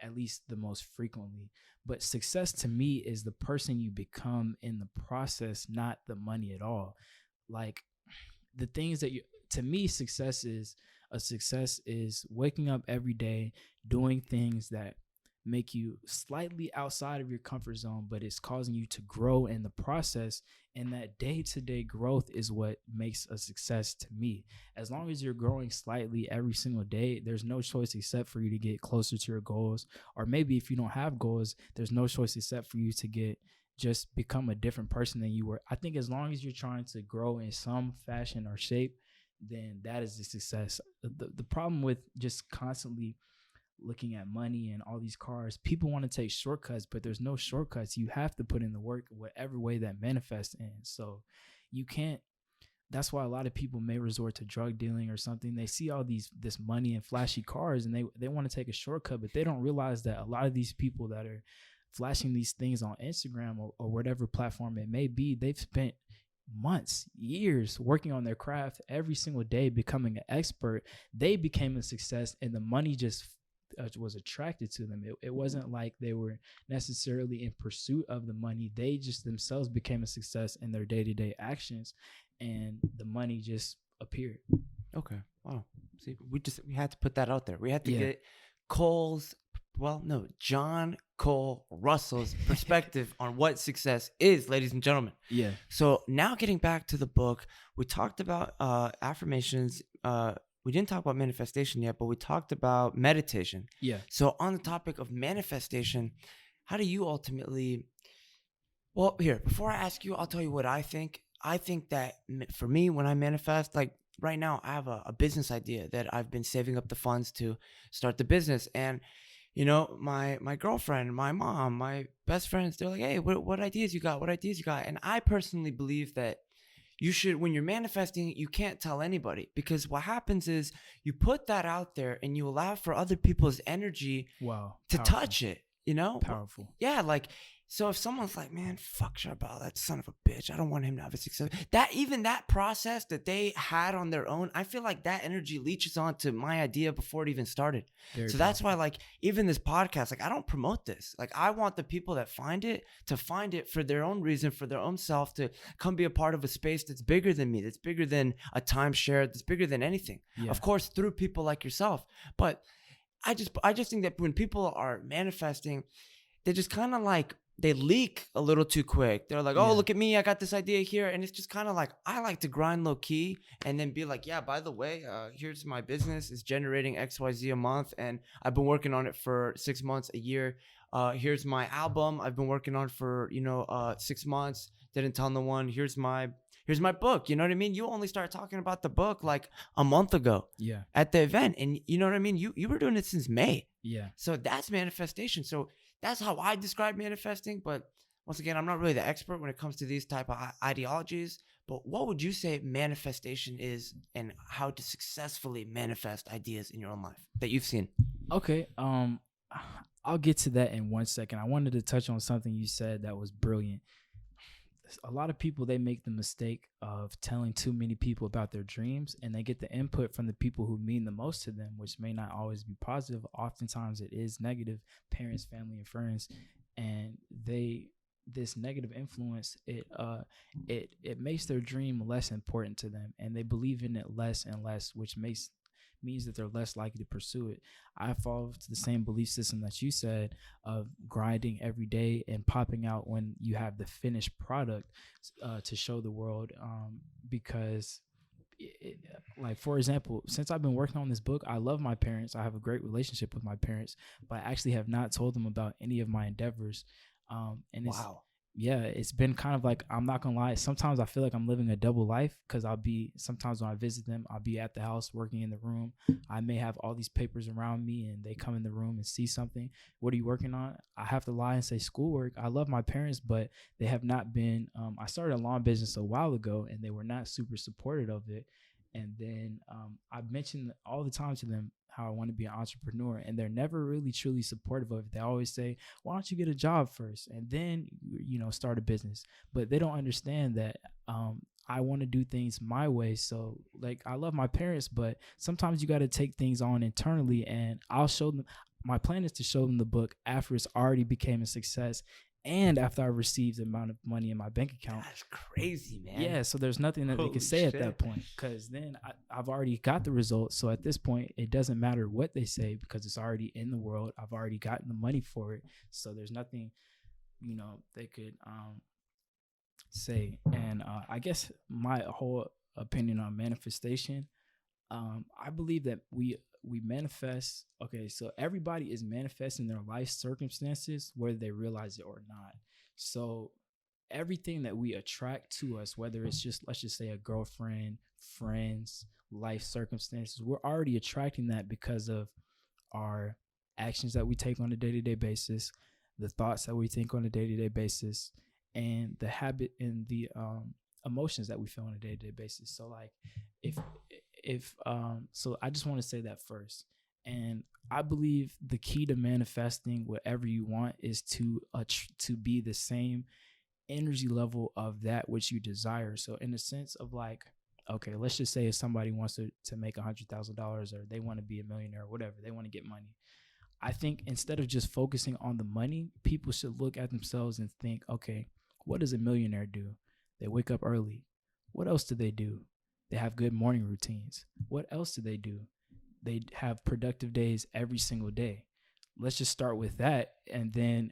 at least the most frequently. But success to me is the person you become in the process, not the money at all. Like, the things that to me, success is waking up every day, doing things that make you slightly outside of your comfort zone, but it's causing you to grow in the process. And that day-to-day growth is what makes a success to me. As long as you're growing slightly every single day, there's no choice except for you to get closer to your goals. Or maybe if you don't have goals, there's no choice except for you to just become a different person than you were. I think as long as you're trying to grow in some fashion or shape, then that is a success. The problem with just constantly looking at money and all these cars, people want to take shortcuts, but there's no shortcuts. You have to put in the work whatever way that manifests in. So you can't, that's why a lot of people may resort to drug dealing or something. They see all this money and flashy cars and they want to take a shortcut, but they don't realize that a lot of these people that are flashing these things on Instagram or whatever platform it may be, they've spent months, years working on their craft every single day, becoming an expert. They became a success and the money just was attracted to them. It wasn't like they were necessarily in pursuit of the money. They just themselves became a success in their day-to-day actions, and the money just appeared. Okay. Wow. See, we had to put that out there. We had to get John Cole Russell's perspective on what success is, ladies and gentlemen. Yeah. So now getting back to the book, we talked about affirmations. We didn't talk about manifestation yet, but we talked about meditation. Yeah. So on the topic of manifestation, how do you ultimately, well, here, before I ask you, I'll tell you what I think. I think that for me, when I manifest, like right now, I have a business idea that I've been saving up the funds to start the business. And, you know, my girlfriend, my mom, my best friends, they're like, hey, what ideas you got? What ideas you got? And I personally believe that you should, when you're manifesting, you can't tell anybody, because what happens is you put that out there and you allow for other people's energy to touch it, you know? Powerful. Yeah, like, so if someone's like, man, fuck Charbel, that son of a bitch, I don't want him to have a success. That process that they had on their own, I feel like that energy leaches onto my idea before it even started. So that's why, like, even this podcast, like, I don't promote this. Like, I want the people that find it to find it for their own reason, for their own self, to come be a part of a space that's bigger than me, that's bigger than a timeshare, that's bigger than anything. Yeah. Of course, through people like yourself. But I just think that when people are manifesting, they just kind of like, they leak a little too quick. They're like, oh, look at me, I got this idea here. And it's just kind of like, I like to grind low key and then be like, yeah, by the way, here's my business. It's generating XYZ a month. And I've been working on it for 6 months, a year. Here's my album I've been working on for, 6 months. Didn't tell no one. Here's my book. You know what I mean? You only started talking about the book like a month ago. Yeah. At the event. And you know what I mean? You were doing it since May. Yeah. So that's manifestation. So that's how I describe manifesting. But once again, I'm not really the expert when it comes to these type of ideologies. But what would you say manifestation is, and how to successfully manifest ideas in your own life that you've seen? Okay. I'll get to that in 1 second. I wanted to touch on something you said that was brilliant. A lot of people, they make the mistake of telling too many people about their dreams, and they get the input from the people who mean the most to them, which may not always be positive. Oftentimes it is negative, parents, family, and friends. And this negative influence, it makes their dream less important to them, and they believe in it less and less, which means that they're less likely to pursue it. I fall to the same belief system that you said of grinding every day and popping out when you have the finished product to show the world. Because like, for example, since I've been working on this book, I love my parents. I have a great relationship with my parents, but I actually have not told them about any of my endeavors. And it's been kind of like, I'm not gonna lie, sometimes I feel like I'm living a double life, because sometimes when I visit them, I'll be at the house working in the room. I may have all these papers around me and they come in the room and see something. What are you working on? I have to lie and say schoolwork. I love my parents, but they have not been, I started a lawn business a while ago and they were not super supportive of it. And then I mentioned all the time to them how I want to be an entrepreneur, and they're never really truly supportive of it. They always say, why don't you get a job first and then, start a business? But they don't understand that I want to do things my way. So, like, I love my parents, but sometimes you got to take things on internally, and I'll show them. My plan is to show them the book after it's already became a success, and after I received the amount of money in my bank account. That's crazy, man. Yeah, so there's nothing that they Holy can say at shit. that point, because then I've already got the results. So at this point, it doesn't matter what they say because it's already in the world. I've already gotten the money for it. So there's nothing, they could say. And I guess my whole opinion on manifestation, I believe that we manifest. Okay, so everybody is manifesting their life circumstances whether they realize it or not. So everything that we attract to us, whether it's just, let's just say, a girlfriend, friends, life circumstances, we're already attracting that because of our actions that we take on a day-to-day basis, the thoughts that we think on a day-to-day basis, and the habit and the emotions that we feel on a day-to-day basis. So like so I just want to say that first. And I believe the key to manifesting whatever you want is to be the same energy level of that which you desire. So in the sense of like, okay, let's just say if somebody wants to make $100,000, or they want to be a millionaire or whatever, they want to get money. I think instead of just focusing on the money, people should look at themselves and think, okay, what does a millionaire do? They wake up early. What else do they do? They have good morning routines. What else do? They have productive days every single day. Let's just start with that. And then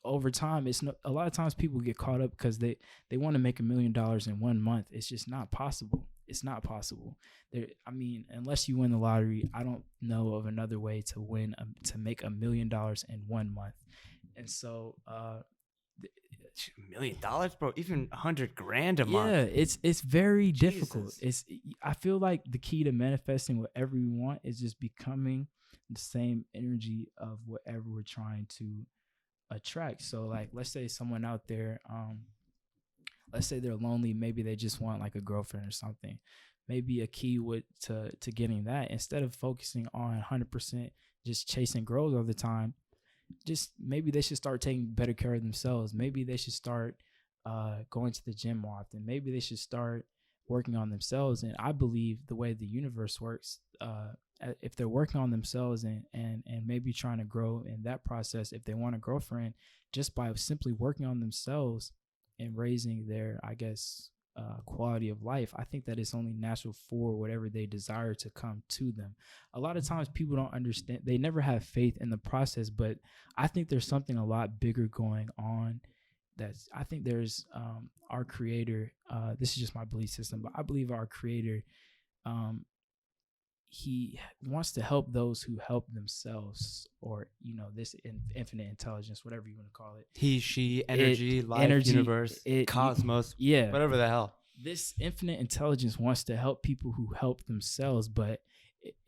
over time, a lot of times people get caught up because they want to make $1 million in 1 month. It's just not possible. It's not possible. Unless you win the lottery, I don't know of another way to make $1 million in 1 month. And so, $1 million, bro, even $100,000 a month. Yeah, it's very Jesus. difficult. I feel like the key to manifesting whatever we want is just becoming the same energy of whatever we're trying to attract. So like, let's say someone out there, let's say they're lonely, maybe they just want like a girlfriend or something. Maybe a key to getting that, instead of focusing on 100% just chasing girls all the time, just maybe they should start taking better care of themselves. Maybe they should start going to the gym more often. Maybe they should start working on themselves. And I believe the way the universe works, if they're working on themselves and maybe trying to grow in that process, if they want a girlfriend, just by simply working on themselves and raising their, I guess, quality of life, I think that it's only natural for whatever they desire to come to them. A lot of times people don't understand, they never have faith in the process, but I think there's something a lot bigger going on. I think there's our creator, this is just my belief system, but I believe our creator, he wants to help those who help themselves, or this infinite intelligence, whatever you want to call it. He, she, energy, life, universe, cosmos, yeah, whatever the hell. This infinite intelligence wants to help people who help themselves, but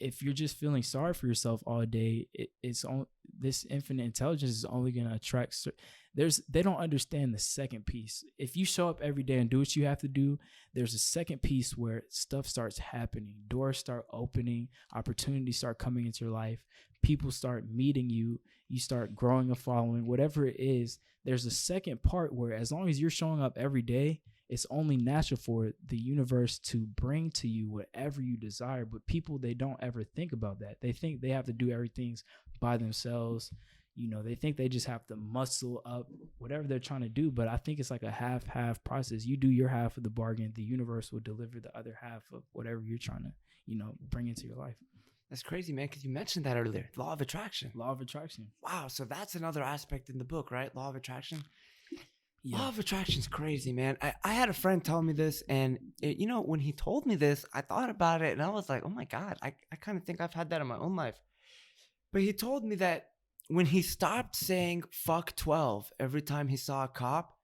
if you're just feeling sorry for yourself all day, this infinite intelligence is only going to attract. They don't understand the second piece. If you show up every day and do what you have to do, there's a second piece where stuff starts happening. Doors start opening, opportunities start coming into your life. People start meeting you. You start growing a following, whatever it is. There's a second part where, as long as you're showing up every day, it's only natural for the universe to bring to you whatever you desire. But people, they don't ever think about that. They think they have to do everything by themselves. They think they just have to muscle up whatever they're trying to do. But I think it's like a half process. You do your half of the bargain. The universe will deliver the other half of whatever you're trying to, bring into your life. That's crazy, man, because you mentioned that earlier. Law of attraction. Law of attraction. Wow. So that's another aspect in the book, right? Law of attraction. Yeah. Law of attraction is crazy, man. I had a friend tell me this, and when he told me this, I thought about it, and I was like, oh my God, I kind of think I've had that in my own life. But he told me that when he stopped saying fuck 12 every time he saw a cop,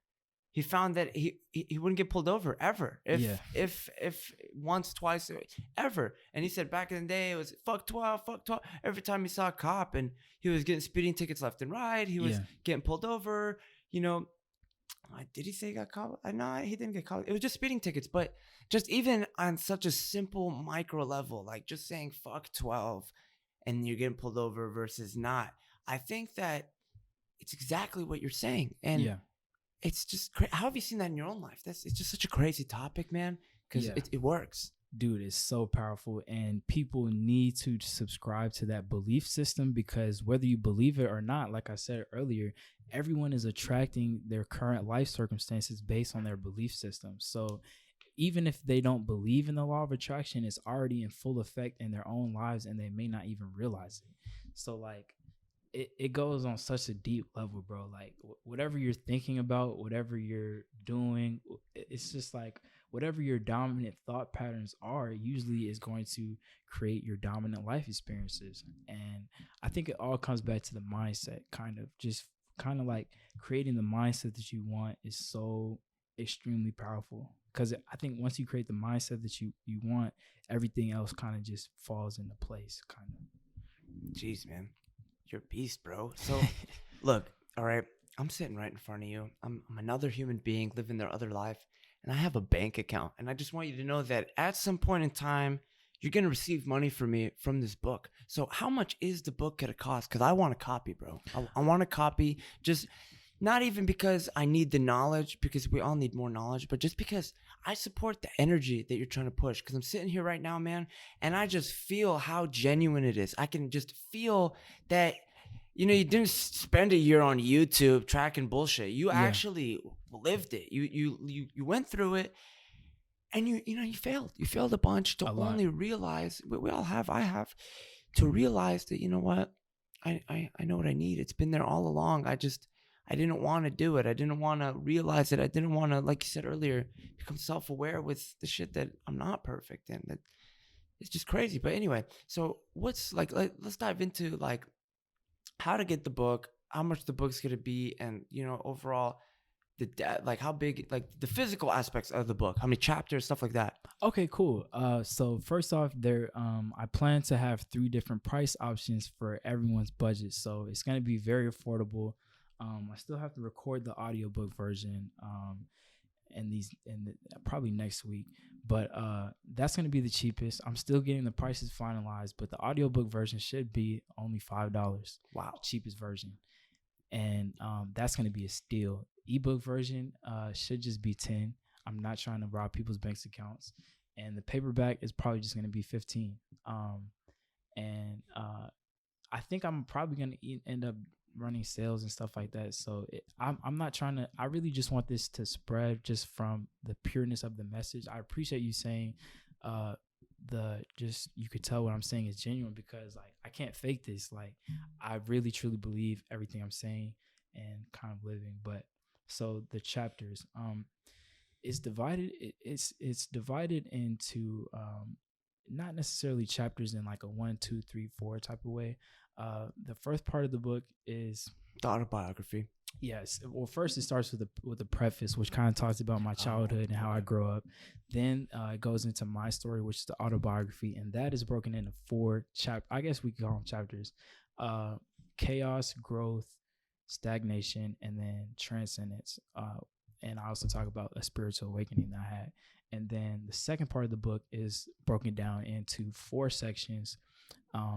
he found that he wouldn't get pulled over ever. If once, twice, ever. And he said back in the day, it was fuck 12. Every time he saw a cop, and he was getting speeding tickets left and right. He was getting pulled over, Did he say he got caught? No, he didn't get caught. It was just speeding tickets. But just even on such a simple micro level, like just saying fuck 12 and you're getting pulled over versus not, I think that it's exactly what you're saying. And it's just how have you seen that in your own life? It's just such a crazy topic, man, because it works. Dude, it's so powerful, and people need to subscribe to that belief system, because whether you believe it or not, like I said earlier, everyone is attracting their current life circumstances based on their belief system. So even if they don't believe in the law of attraction, it's already in full effect in their own lives, and they may not even realize it. So like it goes on such a deep level, bro. Like whatever you're thinking about, whatever you're doing, it's just like whatever your dominant thought patterns are usually is going to create your dominant life experiences. And I think it all comes back to the mindset, kind of like creating the mindset that you want is so extremely powerful, because I think once you create the mindset that you want, everything else kind of just falls into place, kind of. Jeez, man. You're a beast, bro. So, look, all right, I'm sitting right in front of you. I'm another human being living their other life, and I have a bank account. And I just want you to know that at some point in time, you're going to receive money from me from this book. So, how much is the book going to cost? Because I want a copy, bro. I want a copy, just not even because I need the knowledge, because we all need more knowledge, but just because I support the energy that you're trying to push. Because I'm sitting here right now, man, and I just feel how genuine it is. I can just feel that, you didn't spend a year on YouTube tracking bullshit. You actually lived it. You went through it, and you failed. You failed a bunch to only realize. We all have. I have to realize that, you know what, I know what I need. It's been there all along. I didn't want to do it. I didn't want to realize it. I didn't want to, like you said earlier, become self-aware with the shit that I'm not perfect in. That it's just crazy. But anyway, so what's like, let's dive into like how to get the book, how much the book's gonna be, and overall like how big, like the physical aspects of the book, how many chapters, stuff like that. Okay, cool. So first off, I plan to have 3 different price options for everyone's budget, so it's gonna be very affordable. I still have to record the audiobook version, probably next week, but that's gonna be the cheapest. I'm still getting the prices finalized, but the audiobook version should be only $5. Wow. Cheapest version, and that's gonna be a steal. Ebook version should just be 10. I'm not trying to rob people's bank accounts, and the paperback is probably just gonna be 15. And I think I'm probably gonna end up running sales and stuff like that. So I'm not trying to. I really just want this to spread just from the pureness of the message. I appreciate you saying, you could tell what I'm saying is genuine, because like I can't fake this. Like I really truly believe everything I'm saying and kind of living. But so the chapters, it's divided. It's divided into not necessarily chapters in like a 1, 2, 3, 4 type of way. The first part of the book is The autobiography. Yes. Well, first it starts with a preface, which kind of talks about my childhood and how I grew up. Then it goes into my story, which is the autobiography, and that is broken into 4 chapters. I guess we could call them chapters: chaos, growth, stagnation, and then transcendence. And I also talk about a spiritual awakening that I had. And then the second part of the book is broken down into 4 sections.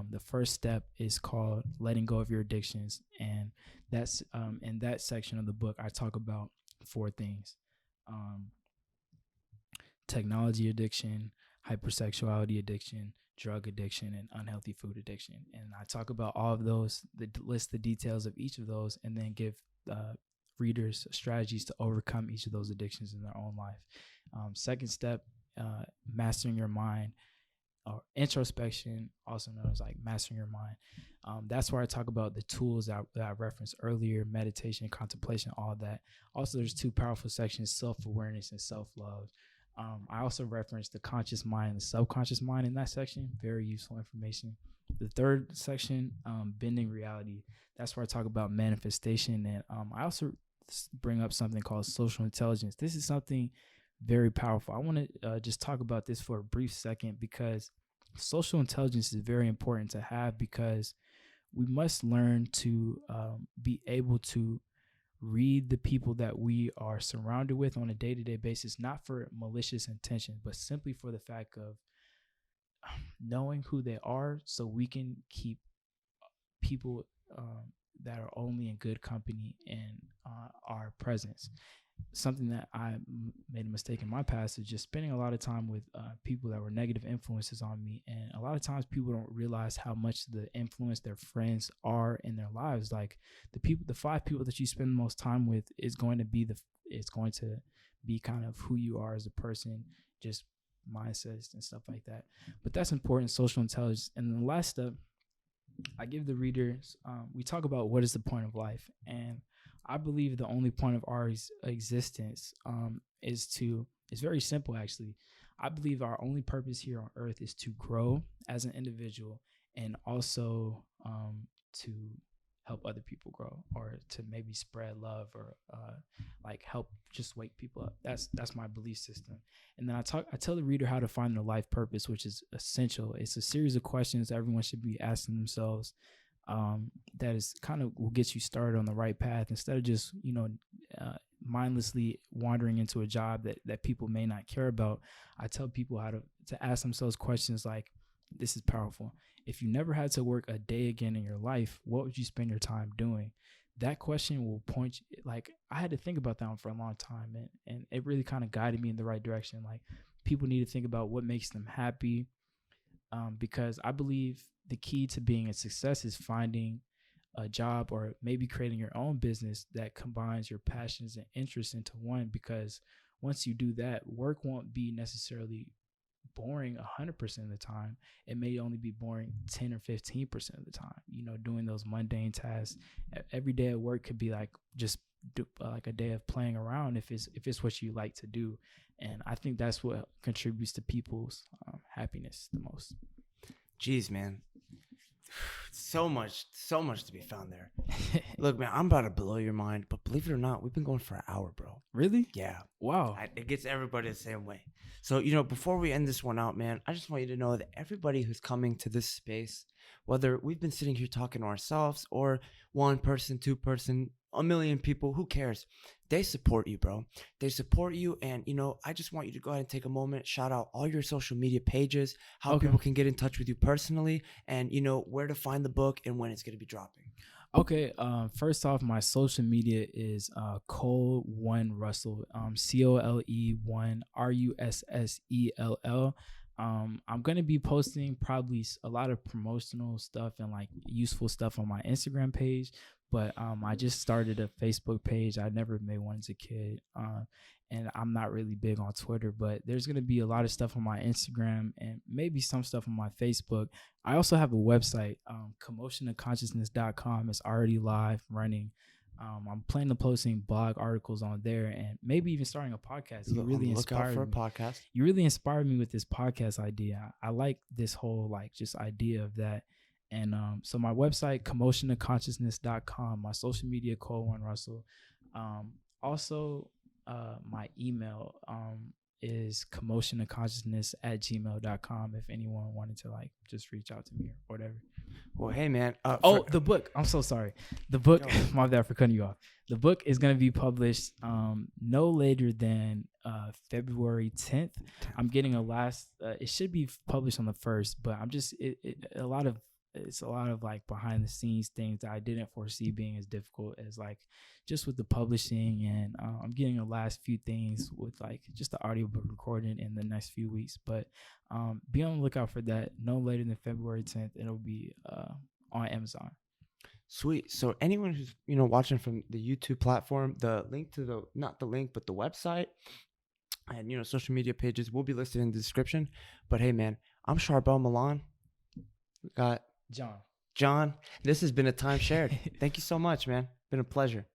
The first step is called letting go of your addictions, and that's in that section of the book I talk about 4 things: technology addiction, hypersexuality addiction, drug addiction, and unhealthy food addiction. And I talk about all of those, list the details of each of those, and then give readers strategies to overcome each of those addictions in their own life. Second step, mastering your mind, or introspection, also known as like mastering your mind. That's where I talk about the tools that I referenced earlier: meditation, contemplation, all that. Also, there's 2 powerful sections: self-awareness and self-love. I also referenced the conscious mind and the subconscious mind in that section. Very useful information. The third section, bending reality. That's where I talk about manifestation. And I also bring up something called social intelligence. This is something very powerful. I want to just talk about this for a brief second, because social intelligence is very important to have, because we must learn to be able to read the people that we are surrounded with on a day-to-day basis, not for malicious intention, but simply for the fact of knowing who they are, so we can keep people that are only in good company in our presence. something that made a mistake in my past is just spending a lot of time with people that were negative influences on me. And a lot of times people don't realize how much the influence their friends are in their lives. Like the 5 people that you spend the most time with is going to be kind of who you are as a person, just mindsets and stuff like that. But that's important, social intelligence. And then the last step, I give the readers, we talk about what is the point of life. And I believe the only point of our existence is very simple, actually. I believe our only purpose here on earth is to grow as an individual, and also to help other people grow, or to maybe spread love, or like help just wake people up. That's my belief system. And then I tell the reader how to find their life purpose, which is essential. It's a series of questions everyone should be asking themselves, that is kind of will get you started on the right path, instead of just mindlessly wandering into a job that people may not care about. I tell people how to ask themselves questions like, this is powerful. If you never had to work a day again in your life, what would you spend your time doing? That question will point you, like, I had to think about that one for a long time, and it really kind of guided me in the right direction. Like, people need to think about what makes them happy, because I believe the key to being a success is finding a job, or maybe creating your own business that combines your passions and interests into one. Because once you do that, work won't be necessarily boring 100% of the time. It may only be boring 10 or 15% of the time, doing those mundane tasks. Every day at work could be like just like a day of playing around, if it's what you like to do. And I think that's what contributes to people's happiness the most. Jeez, man. So much to be found there. Look, man, I'm about to blow your mind, but believe it or not, we've been going for an hour, bro. Really? Yeah. Wow. It gets everybody the same way. So, before we end this one out, man, I just want you to know that everybody who's coming to this space, whether we've been sitting here talking to ourselves, or 1 person, 2 person, 1 million people, who cares? They support you, bro. They support you. And, I just want you to go ahead and take a moment, shout out all your social media pages, how people can get in touch with you personally, and, where to find the book and when it's going to be dropping. Okay. First off, my social media is Cole1Russell, COLE1 RUSSELL. I'm going to be posting probably a lot of promotional stuff and like useful stuff on my Instagram page, but I just started a Facebook page. I never made one as a kid, and I'm not really big on Twitter, but there's going to be a lot of stuff on my Instagram and maybe some stuff on my Facebook. I also have a website, commotionofconsciousness.com. It's already live, running. I'm planning on posting blog articles on there, and maybe even starting a podcast. You really inspired me. Podcast. You really inspired me with this podcast idea. I like this whole just idea of that. And so my website, commotionofconsciousness.com, my social media, Cole1Russell. Also, my email is commotionofconsciousness@gmail.com if anyone wanted to just reach out to me or whatever. Well, hey, man. The book. I'm so sorry. The book, my bad for cutting you off. The book is going to be published no later than February 10th. I'm getting it should be published on the 1st, but I'm just, it's a lot of behind the scenes things that I didn't foresee being as difficult as just with the publishing, and I'm getting the last few things with just the audiobook recording in the next few weeks. But be on the lookout for that no later than February 10th. It'll be on Amazon. Sweet. So anyone who's watching from the YouTube platform, the link to not the link, but the website and social media pages will be listed in the description. But hey, man, I'm Charbel Milan. We got John. This has been a time shared. Thank you so much, man. Been a pleasure.